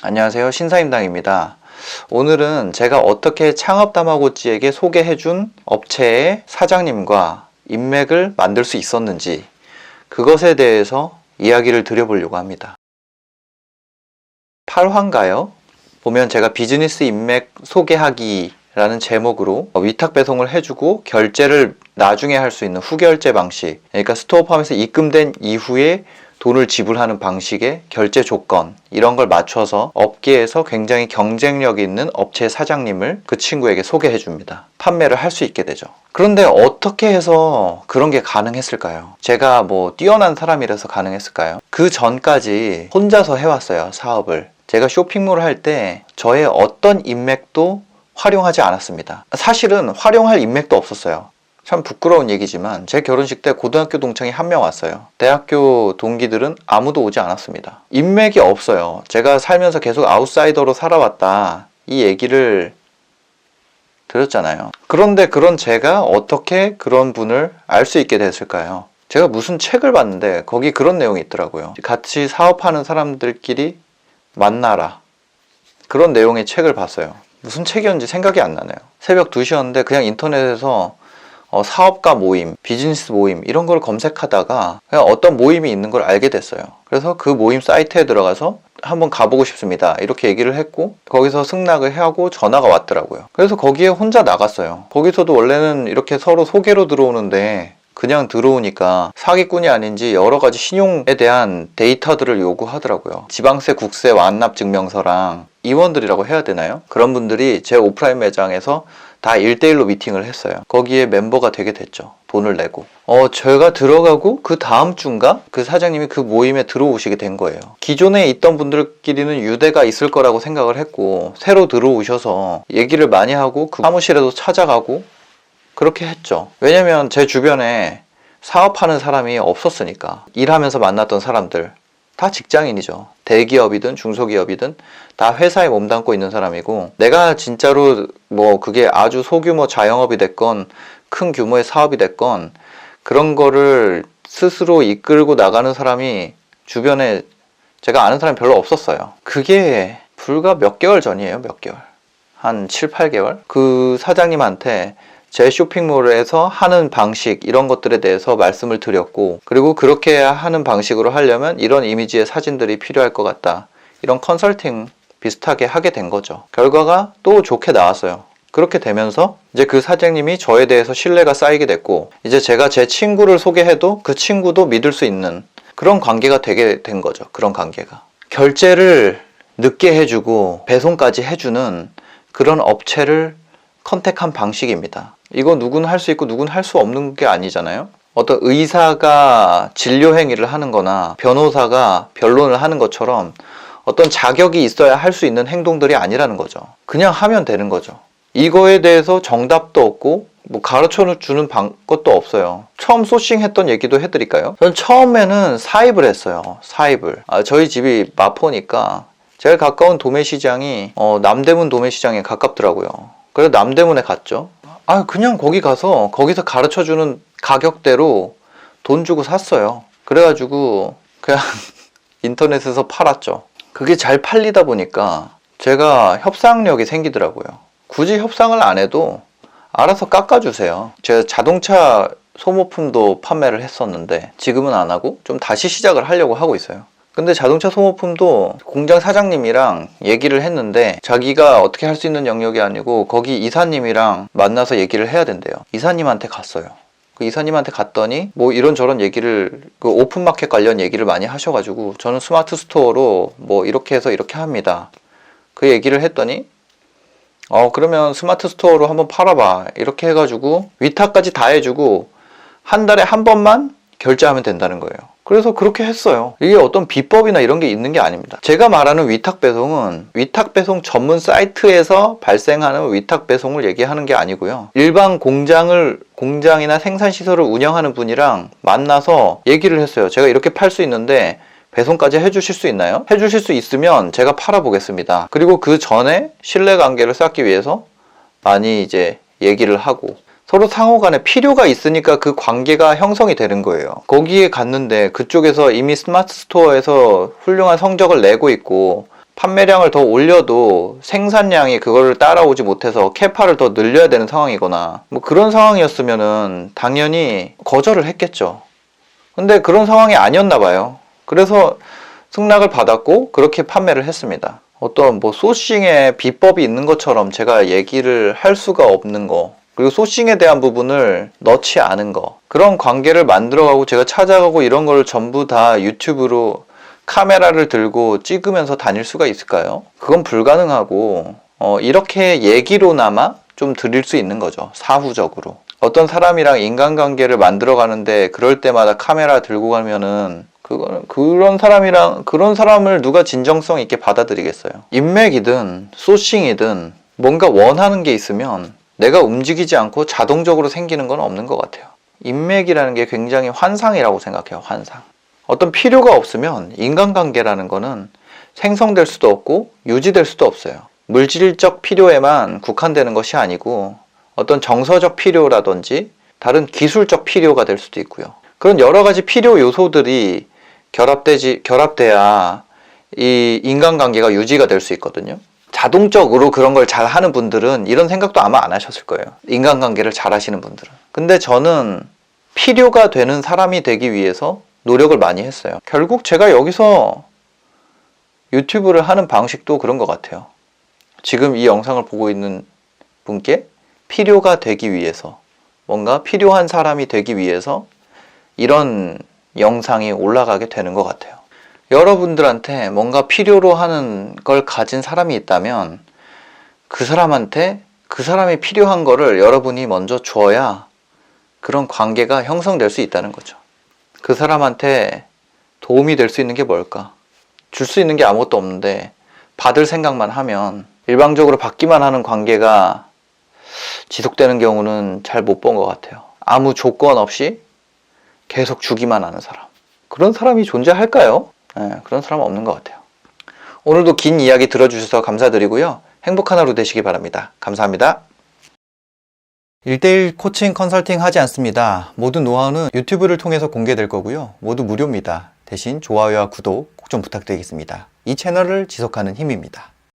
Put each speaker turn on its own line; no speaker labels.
안녕하세요, 신사임당입니다. 오늘은 제가 어떻게 창업다마고찌에게 소개해준 업체의 사장님과 인맥을 만들 수 있었는지 그것에 대해서 이야기를 드려보려고 합니다. 8화인가요? 보면 제가 비즈니스 인맥 소개하기 라는 제목으로 위탁 배송을 해주고 결제를 나중에 할 수 있는 후결제 방식, 그러니까 스토어팜에서 입금된 이후에 돈을 지불하는 방식의 결제 조건, 이런 걸 맞춰서 업계에서 굉장히 경쟁력 있는 업체 사장님을 그 친구에게 소개해 줍니다. 판매를 할 수 있게 되죠. 그런데 어떻게 해서 그런 게 가능했을까요? 제가 뛰어난 사람이라서 가능했을까요? 그 전까지 혼자서 해왔어요, 사업을. 제가 쇼핑몰을 할 때 저의 어떤 인맥도 활용하지 않았습니다. 사실은 활용할 인맥도 없었어요. 참 부끄러운 얘기지만 제 결혼식 때 고등학교 동창이 한 명 왔어요. 대학교 동기들은 아무도 오지 않았습니다. 인맥이 없어요. 제가 살면서 계속 아웃사이더로 살아왔다, 이 얘기를 드렸잖아요. 그런데 그런 제가 어떻게 그런 분을 알 수 있게 됐을까요? 제가 무슨 책을 봤는데 거기 그런 내용이 있더라고요. 같이 사업하는 사람들끼리 만나라, 그런 내용의 책을 봤어요. 무슨 책이었는지 생각이 안 나네요. 새벽 2시였는데 그냥 인터넷에서 사업가 모임, 비즈니스 모임 이런 걸 검색하다가 그냥 어떤 모임이 있는 걸 알게 됐어요. 그래서 그 모임 사이트에 들어가서 한번 가보고 싶습니다, 이렇게 얘기를 했고 거기서 승낙을 하고 전화가 왔더라고요. 그래서 거기에 혼자 나갔어요. 거기서도 원래는 이렇게 서로 소개로 들어오는데 그냥 들어오니까 사기꾼이 아닌지 여러 가지 신용에 대한 데이터들을 요구하더라고요. 지방세, 국세, 완납 증명서랑 임원들이라고 해야 되나요? 그런 분들이 제 오프라인 매장에서 다 1대1로 미팅을 했어요. 거기에 멤버가 되게 됐죠. 돈을 내고. 제가 들어가고 그 다음 주인가 그 사장님이 그 모임에 들어오시게 된 거예요. 기존에 있던 분들끼리는 유대가 있을 거라고 생각을 했고 새로 들어오셔서 얘기를 많이 하고 그 사무실에도 찾아가고 그렇게 했죠. 왜냐면 제 주변에 사업하는 사람이 없었으니까. 일하면서 만났던 사람들 다 직장인이죠. 대기업이든 중소기업이든 다 회사에 몸담고 있는 사람이고, 내가 진짜로 그게 아주 소규모 자영업이 됐건 큰 규모의 사업이 됐건 그런 거를 스스로 이끌고 나가는 사람이 주변에 제가 아는 사람이 별로 없었어요. 그게 불과 몇 개월 전이에요. 몇 개월, 한 7, 8개월. 그 사장님한테 제 쇼핑몰에서 하는 방식, 이런 것들에 대해서 말씀을 드렸고, 그리고 그렇게 하는 방식으로 하려면 이런 이미지의 사진들이 필요할 것 같다, 이런 컨설팅 비슷하게 하게 된 거죠. 결과가 또 좋게 나왔어요. 그렇게 되면서 이제 그 사장님이 저에 대해서 신뢰가 쌓이게 됐고, 이제 제가 제 친구를 소개해도 그 친구도 믿을 수 있는 그런 관계가 되게 된 거죠. 그런 관계가. 결제를 늦게 해주고 배송까지 해주는 그런 업체를 컨택한 방식입니다. 이거 누구는 할 수 있고 누구는 할 수 없는 게 아니잖아요. 어떤 의사가 진료 행위를 하는 거나 변호사가 변론을 하는 것처럼 어떤 자격이 있어야 할 수 있는 행동들이 아니라는 거죠. 그냥 하면 되는 거죠. 이거에 대해서 정답도 없고 가르쳐 주는 것도 없어요. 처음 소싱했던 얘기도 해드릴까요? 전 처음에는 사입을 했어요. 사입을. 저희 집이 마포니까 제일 가까운 도매시장이 남대문 도매시장에 가깝더라고요. 그래서 남대문에 갔죠. 그냥 거기 가서 거기서 가르쳐주는 가격대로 돈 주고 샀어요. 그래가지고 그냥 인터넷에서 팔았죠. 그게 잘 팔리다 보니까 제가 협상력이 생기더라고요. 굳이 협상을 안 해도 알아서 깎아주세요. 제가 자동차 소모품도 판매를 했었는데 지금은 안 하고 좀 다시 시작을 하려고 하고 있어요. 근데 자동차 소모품도 공장 사장님이랑 얘기를 했는데 자기가 어떻게 할 수 있는 영역이 아니고 거기 이사님이랑 만나서 얘기를 해야 된대요. 이사님한테 갔어요. 그 이사님한테 갔더니 이런저런 얘기를, 그 오픈마켓 관련 얘기를 많이 하셔가지고, 저는 스마트 스토어로 이렇게 해서 이렇게 합니다, 그 얘기를 했더니 그러면 스마트 스토어로 한번 팔아봐, 이렇게 해가지고 위탁까지 다 해주고 한 달에 한 번만 결제하면 된다는 거예요. 그래서 그렇게 했어요. 이게 어떤 비법이나 이런 게 있는 게 아닙니다. 제가 말하는 위탁배송은 위탁배송 전문 사이트에서 발생하는 위탁배송을 얘기하는 게 아니고요. 일반 공장이나 생산시설을 운영하는 분이랑 만나서 얘기를 했어요. 제가 이렇게 팔 수 있는데 배송까지 해주실 수 있나요? 해주실 수 있으면 제가 팔아보겠습니다. 그리고 그 전에 신뢰관계를 쌓기 위해서 많이 이제 얘기를 하고, 서로 상호 간에 필요가 있으니까 그 관계가 형성이 되는 거예요. 거기에 갔는데 그쪽에서 이미 스마트 스토어에서 훌륭한 성적을 내고 있고 판매량을 더 올려도 생산량이 그거를 따라오지 못해서 캐파를 더 늘려야 되는 상황이거나 뭐 그런 상황이었으면은 당연히 거절을 했겠죠. 근데 그런 상황이 아니었나 봐요. 그래서 승낙을 받았고 그렇게 판매를 했습니다. 어떤 뭐 소싱에 비법이 있는 것처럼 제가 얘기를 할 수가 없는 거, 그리고 소싱에 대한 부분을 넣지 않은 거, 그런 관계를 만들어가고 제가 찾아가고 이런 걸 전부 다 유튜브로 카메라를 들고 찍으면서 다닐 수가 있을까요? 그건 불가능하고 이렇게 얘기로나마 좀 드릴 수 있는 거죠. 사후적으로 어떤 사람이랑 인간관계를 만들어 가는데 그럴 때마다 카메라 들고 가면은 그거는 그런 사람을 누가 진정성 있게 받아들이겠어요. 인맥이든 소싱이든 뭔가 원하는 게 있으면 내가 움직이지 않고 자동적으로 생기는 건 없는 것 같아요. 인맥이라는 게 굉장히 환상이라고 생각해요. 환상. 어떤 필요가 없으면 인간관계라는 거는 생성될 수도 없고 유지될 수도 없어요. 물질적 필요에만 국한되는 것이 아니고 어떤 정서적 필요라든지 다른 기술적 필요가 될 수도 있고요. 그런 여러 가지 필요 요소들이 결합돼야 이 인간관계가 유지가 될 수 있거든요. 자동적으로 그런 걸 잘 하는 분들은 이런 생각도 아마 안 하셨을 거예요. 인간관계를 잘 하시는 분들은. 근데 저는 필요가 되는 사람이 되기 위해서 노력을 많이 했어요. 결국 제가 여기서 유튜브를 하는 방식도 그런 것 같아요. 지금 이 영상을 보고 있는 분께 필요가 되기 위해서, 뭔가 필요한 사람이 되기 위해서 이런 영상이 올라가게 되는 것 같아요. 여러분들한테 뭔가 필요로 하는 걸 가진 사람이 있다면 그 사람한테 그 사람이 필요한 거를 여러분이 먼저 줘야 그런 관계가 형성될 수 있다는 거죠. 그 사람한테 도움이 될 수 있는 게 뭘까? 줄 수 있는 게 아무것도 없는데 받을 생각만 하면 일방적으로 받기만 하는 관계가 지속되는 경우는 잘 못 본 것 같아요. 아무 조건 없이 계속 주기만 하는 사람. 그런 사람이 존재할까요? 네, 그런 사람은 없는 것 같아요. 오늘도 긴 이야기 들어주셔서 감사드리고요. 행복한 하루 되시기 바랍니다. 감사합니다. 1:1 코칭 컨설팅 하지 않습니다. 모든 노하우는 유튜브를 통해서 공개될 거고요. 모두 무료입니다. 대신 좋아요와 구독 꼭 좀 부탁드리겠습니다. 이 채널을 지속하는 힘입니다.